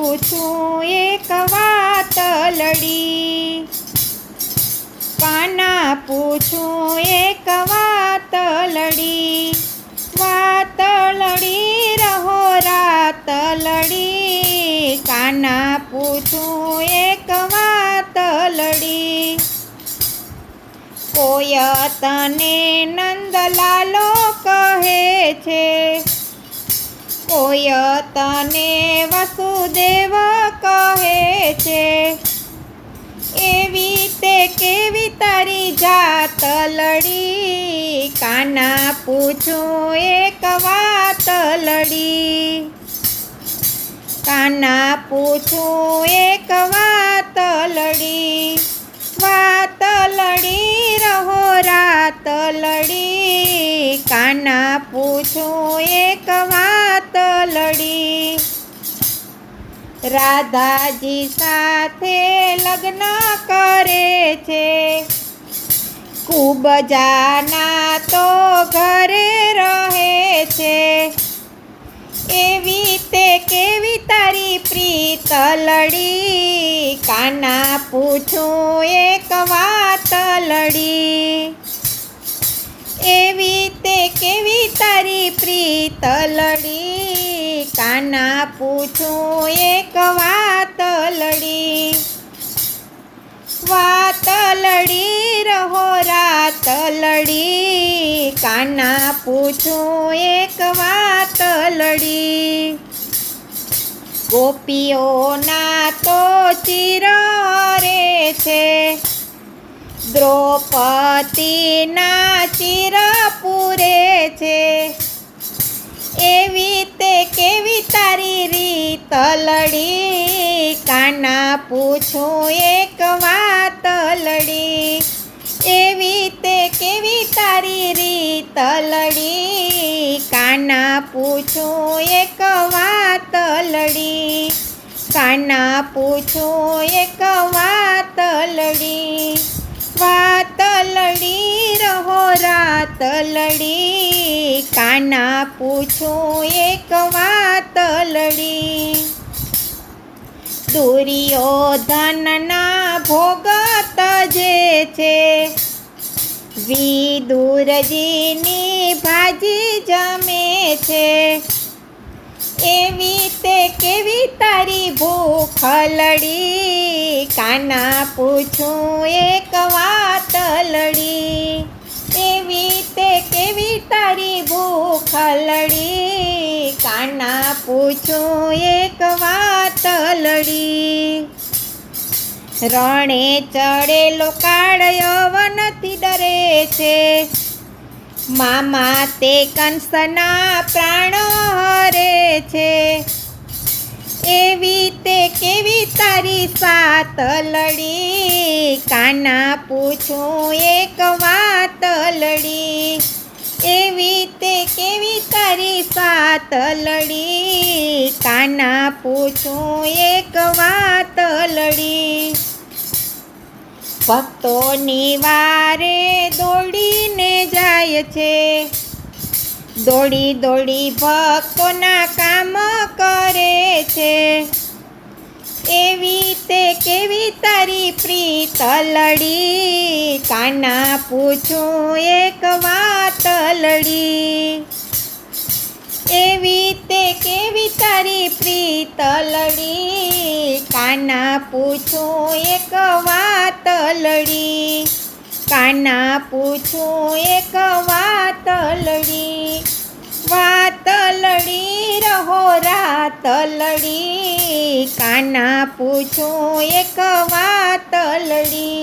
પૂછું એક વાતલડી, કાના પૂછું એક વાતલડી, વાતલડી રહો રાતલડી, કાના પૂછું એક વાતલડી. કોઈ તને નંદલાલો કહે છે, કોઈ તને વસુદેવ કહે છે, એવી તે કેવી તારી જાતલડી, કાના પૂછું એક વાતલડી, કાના પૂછું એક વાતલડી, વાતલડી રહો રાતલડી, કાના પૂછું એક વાતલડી. રાધાજી સાથે લગ્ન કરે છે, કુબજાના તો ઘરે રહે છે, એવી તે કેવી તારી પ્રીતલડી, કાના પૂછું એક વાતલડી, એવી તે કેવી તારી પ્રીતલડી, કાના પૂછું એક વાતલડી. વાતલડી રહો રાતલડી, કાના પૂછું એક વાતલડી. ગોપીઓના તો ચિર રે છે, દ્રૌપદીના ચિર પૂરે છે, એવી તે કેવી તારી રીતલડી, કાના પૂછું એક વાતલડી, એવી તે કેવી તારી રીતલડી, કાના પૂછું એક વાતલડી, કાના પૂછું એક વાતલડી. વાતલડી રહો રાતલડી, કાના પૂછું એક વાતલડી. દુર્યોધનના ભોગત જે છે, વિદુરજીની ભાજી જમે છે, એવી તે કેવી તારી ભૂખલડી, કાના પૂછું એક વાતલડી, એવી તે કેવી તારી ભૂખલડી, કાના પૂછું એક વાતલડી. રણે ચડેલો કાળ યવનથી ડરે છે, મામા તે કંસના પ્રાણ હરે છે, એવી તે કેવી તારી સાતલડી, કાના પૂછું એક વાતલડી, એવી તે કેવી તારી સાતલડી, કાના પૂછું એક વાતલડી. ભક્તોની વારે દોડીને જાય છે, દોડી દોડી ભક્તોના કામ કરે છે, એવી તે કેવી તારી પ્રીતલડી, કાના પૂછું એક વાતલડી, એવી તે કેવી તારી પ્રીતલડી, કાના પૂછું એક વાતલડી, કાના પૂછું એક વાતલડી. વાતલડી રહો રાતલડી, કાના પૂછું એક વાતલડી.